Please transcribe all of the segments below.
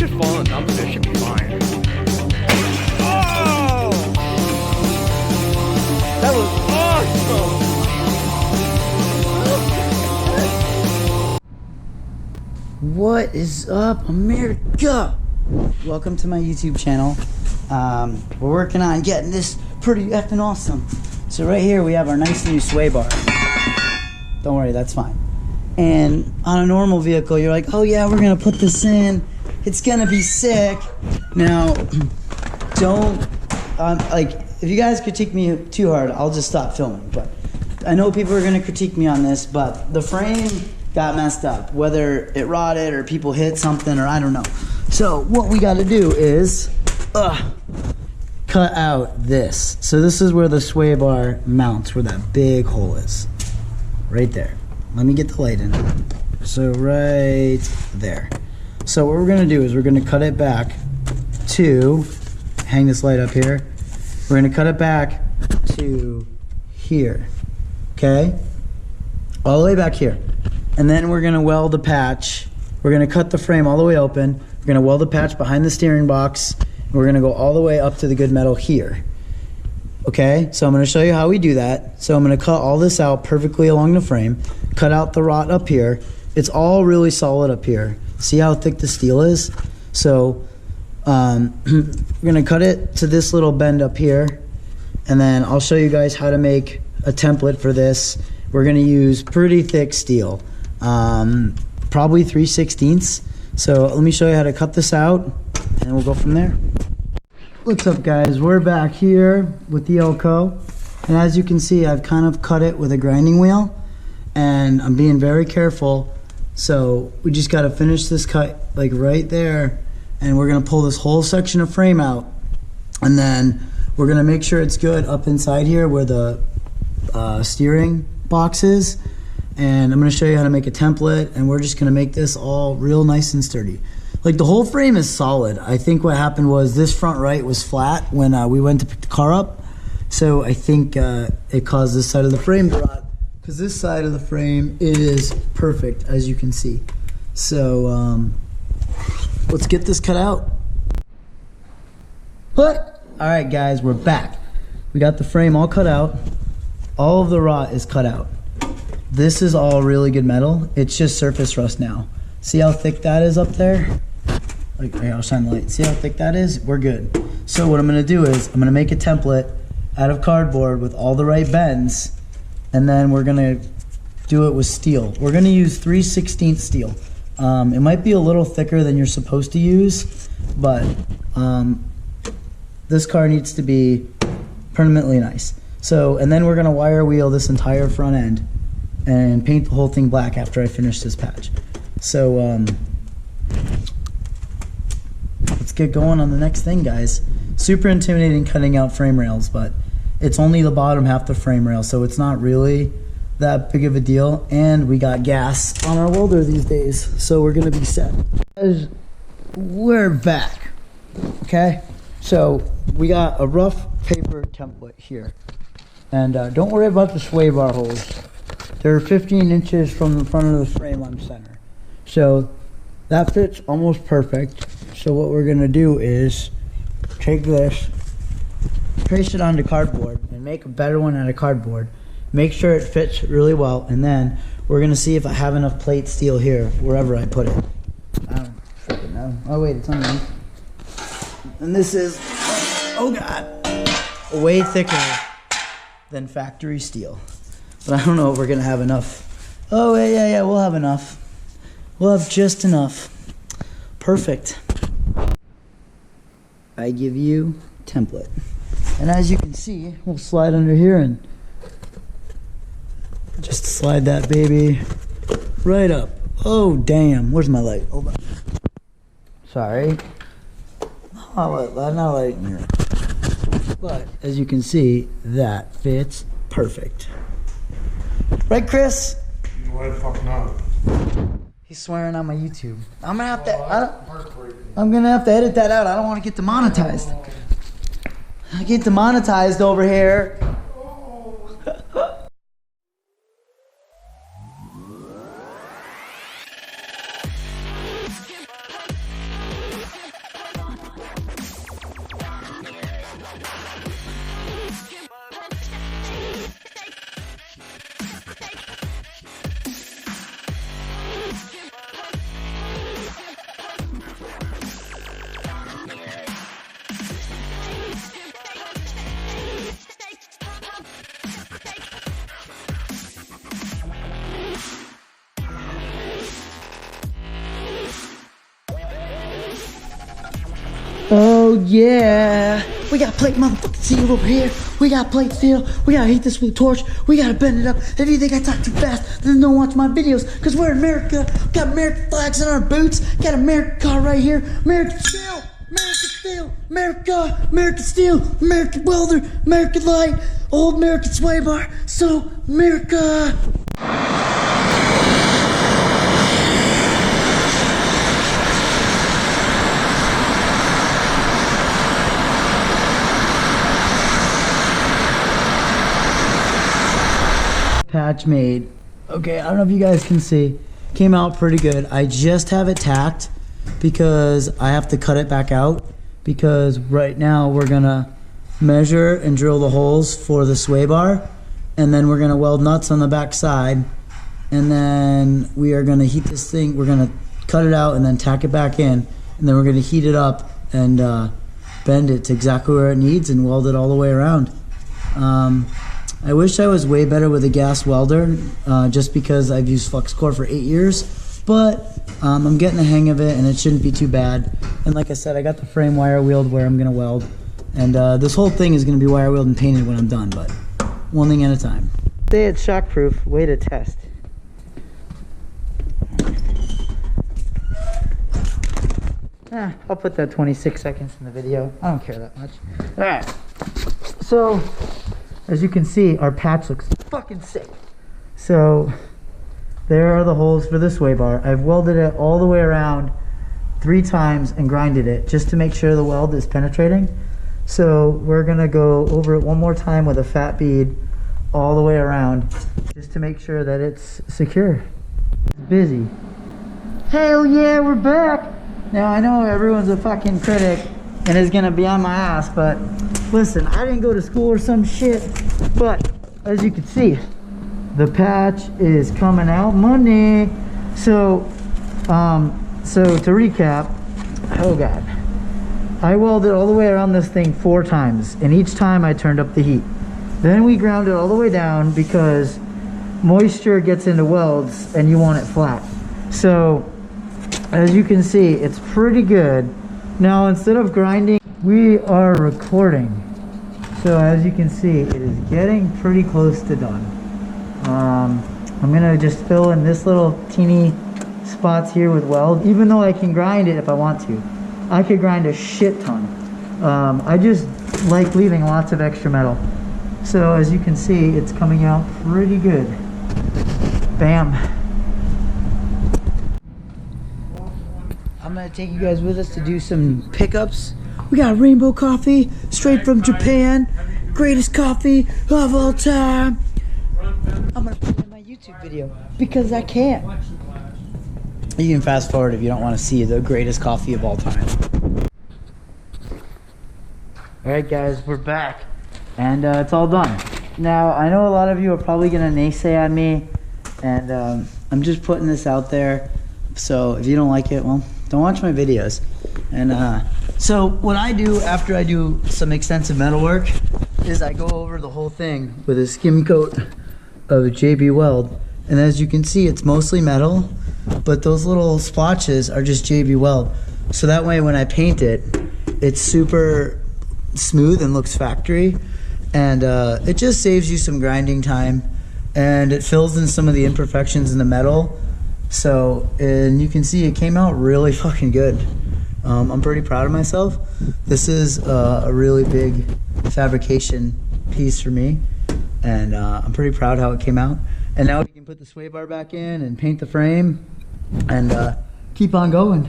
just fall in the dumpster, it should be fine. Oh! That was awesome! What is up, America? Welcome to my YouTube channel. We're working on getting this pretty effing awesome. So right here we have our nice new sway bar. Don't worry, that's fine. And on a normal vehicle, you're like, oh yeah, we're gonna put this in. It's gonna be sick. Now, don't, like, if you guys critique me too hard, I'll just stop filming. But I know people are gonna critique me on this, but the frame got messed up. Whether it rotted or people hit something or I don't know. So what we gotta do is, cut out this. So this is where the sway bar mounts, where that big hole is. Right there. Let me get the light in. So right there. So what we're gonna do is we're gonna cut it back to, hang this light up here. We're gonna cut it back to here, okay? All the way back here. And then we're gonna weld the patch. We're gonna cut the frame all the way open. We're gonna weld the patch behind the steering box. And we're gonna go all the way up to the good metal here. Okay, so I'm gonna show you how we do that. So I'm gonna cut all this out perfectly along the frame, cut out the rot up here. It's all really solid up here. See how thick the steel is? So we're gonna cut it to this little bend up here, and then I'll show you guys how to make a template for this. We're gonna use pretty thick steel, probably 3/16. So let me show you how to cut this out, and we'll go from there. What's up, guys? We're back here with the Elco, and as you can see, I've kind of cut it with a grinding wheel, and I'm being very careful. So we just got to finish this cut like right there, and we're gonna pull this whole section of frame out, and then we're gonna make sure it's good up inside here where the steering box is, and I'm gonna show you how to make a template, and we're just gonna make this all real nice and sturdy. Like, the whole frame is solid. I think what happened was this front right was flat when we went to pick the car up. So I think it caused this side of the frame to rot, because this side of the frame is perfect, as you can see. So let's get this cut out. What? All right, guys, we're back. We got the frame all cut out. All of the rot is cut out. This is all really good metal. It's just surface rust now. See how thick that is up there? Like, here, I'll shine the light. See how thick that is? We're good. So what I'm gonna do is, I'm gonna make a template out of cardboard with all the right bends, and then we're gonna do it with steel. We're gonna use 3/16 steel. It might be a little thicker than you're supposed to use, but this car needs to be permanently nice. So, and then we're gonna wire wheel this entire front end and paint the whole thing black after I finish this patch. So let's get going on the next thing, guys. Super intimidating cutting out frame rails, but it's only the bottom half the frame rail, so it's not really that big of a deal. And we got gas on our welder these days, so we're gonna be set. Guys, we're back. Okay, so we got a rough paper template here, and don't worry about the sway bar holes. They're 15 inches from the front of the frame on center. So that fits almost perfect. So what we're gonna do is take this, trace it onto cardboard, and make a better one out of cardboard. Make sure it fits really well, and then we're gonna see if I have enough plate steel here, wherever I put it. I don't freaking know. Oh wait, it's underneath. And this is, oh god, way thicker than factory steel. But I don't know if we're gonna have enough. Oh yeah, we'll have enough. We'll have just enough. Perfect. I give you template. And as you can see, we'll slide under here and just slide that baby right up. Oh damn, where's my light? Hold on. Sorry. Not light in here. But as you can see, that fits perfect. Right, Chris? Why the fuck not? He's swearing on my YouTube. I'm gonna have to. I'm gonna have to edit that out. I don't want to get demonetized. I get demonetized over here. Hell yeah. We got plate motherfucking steel over here. We got plate steel. We gotta heat this with a torch. We gotta bend it up. If you think I talk too fast, then don't watch my videos. Cause we're in America. Got American flags in our boots. Got American car right here. American steel. American steel. America. American steel. American welder. American light. Old American sway bar. So America. Patch made. Okay, I don't know if you guys can see. Came out pretty good. I just have it tacked because I have to cut it back out because right now we're gonna measure and drill the holes for the sway bar, and then we're gonna weld nuts on the back side, and then we are gonna heat this thing. We're gonna cut it out and then tack it back in, and then we're gonna heat it up and bend it to exactly where it needs and weld it all the way around. I wish I was way better with a gas welder, just because I've used flux core for 8 years, but I'm getting the hang of it and it shouldn't be too bad. And like I said, I got the frame wire wheeled where I'm gonna weld, and this whole thing is gonna be wire wheeled and painted when I'm done, but one thing at a time. Say it's shockproof, way to test. I'll put that 26 seconds in the video. I don't care that much. All right, so as you can see, our patch looks fucking sick. So there are the holes for the sway bar. I've welded it all the way around 3 times and grinded it just to make sure the weld is penetrating. So we're gonna go over it one more time with a fat bead all the way around just to make sure that it's secure. It's busy. Hell yeah, we're back. Now I know everyone's a fucking critic and is gonna be on my ass, but listen, I didn't go to school or some shit, but as you can see, the patch is coming out money. So to recap, oh god, I welded all the way around this thing 4 times, and each time I turned up the heat. Then we ground it all the way down because moisture gets into welds and you want it flat. So as you can see, it's pretty good. Now instead of grinding, we are recording. So as you can see, it is getting pretty close to done. I'm gonna just fill in this little teeny spots here with weld, even though I can grind it if I want to. I could grind a shit ton. I just like leaving lots of extra metal. So as you can see, it's coming out pretty good. Bam. I'm gonna take you guys with us to do some pickups. We got rainbow coffee straight from Japan. Greatest coffee of all time. I'm gonna put it in my YouTube video because I can. You can fast forward if you don't want to see the greatest coffee of all time. Alright guys, we're back. And it's all done. Now, I know a lot of you are probably gonna naysay on me. And I'm just putting this out there. So if you don't like it, well, don't watch my videos. And so what I do after I do some extensive metal work is I go over the whole thing with a skim coat of JB Weld. And as you can see, it's mostly metal, but those little splotches are just JB Weld. So that way when I paint it, it's super smooth and looks factory. And it just saves you some grinding time, and it fills in some of the imperfections in the metal. So, and you can see it came out really fucking good. I'm pretty proud of myself. This is a really big fabrication piece for me, and I'm pretty proud how it came out. And now we can put the sway bar back in and paint the frame and keep on going,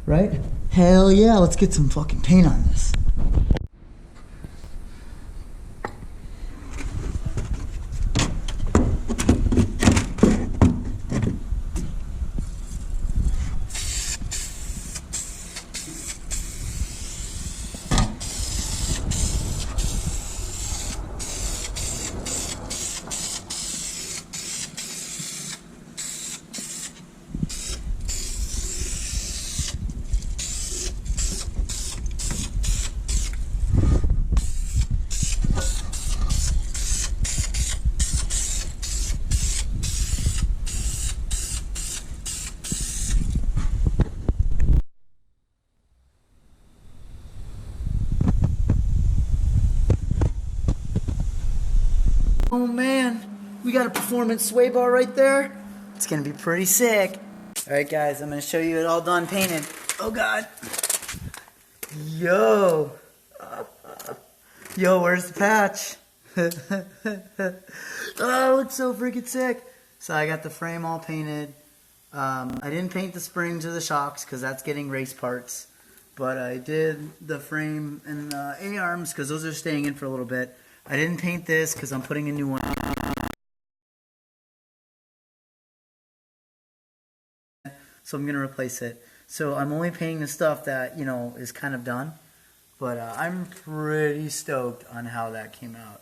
right? Hell yeah, let's get some fucking paint on this. Oh man, we got a performance sway bar right there. It's gonna be pretty sick. Alright guys, I'm gonna show you it all done painted. Oh god. Yo. Yo, where's the patch? Oh, it looks so freaking sick. So I got the frame all painted. I didn't paint the springs or the shocks because that's getting race parts. But I did the frame and the A-arms because those are staying in for a little bit. I didn't paint this because I'm putting a new one. So I'm going to replace it. So I'm only painting the stuff that, you know, is kind of done. But I'm pretty stoked on how that came out.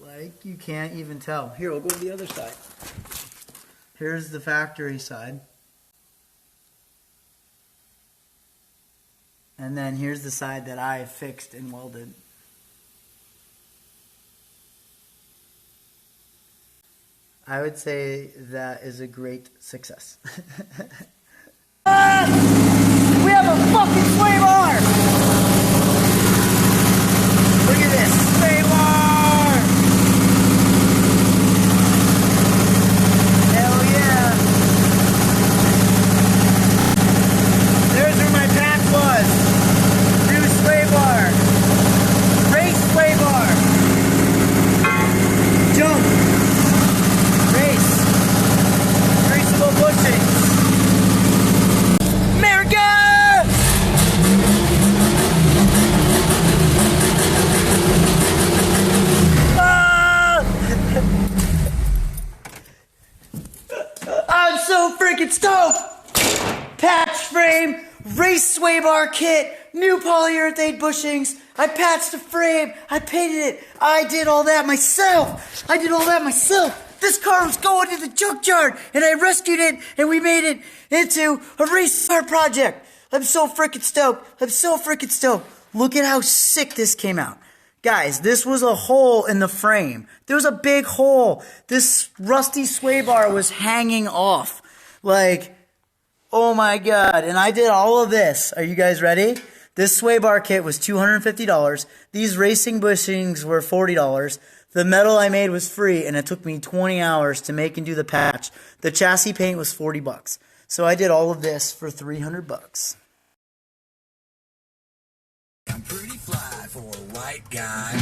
Like, you can't even tell. Here, we'll go to the other side. Here's the factory side. And then here's the side that I fixed and welded. I would say that is a great success. We have a fucking sway bar! Look at this sway bar! Hell yeah! There's where my pack was. New sway bar. Race sway bar. Jump. Race. Traceable bushings. America! Ah! I'm so freaking stoked! Patch frame, race sway bar kit, new polyurethane bushings. I patched the frame. I painted it. I did all that myself. This car was going to the junkyard, and I rescued it, and we made it into a race car project. I'm so freaking stoked. Look at how sick this came out. Guys, this was a hole in the frame. There was a big hole. This rusty sway bar was hanging off. Like, oh my god. And I did all of this. Are you guys ready? This sway bar kit was $250. These racing bushings were $40. The metal I made was free, and it took me 20 hours to make and do the patch. The chassis paint was $40. So I did all of this for $300. I'm pretty fly for a white guy.